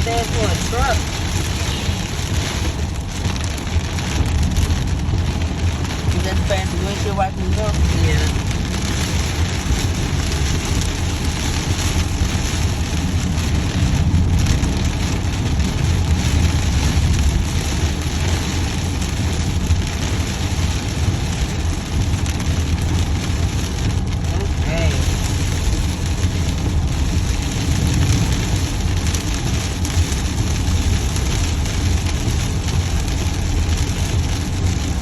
that for a truck. You just pass the windshield wipers up? Yeah.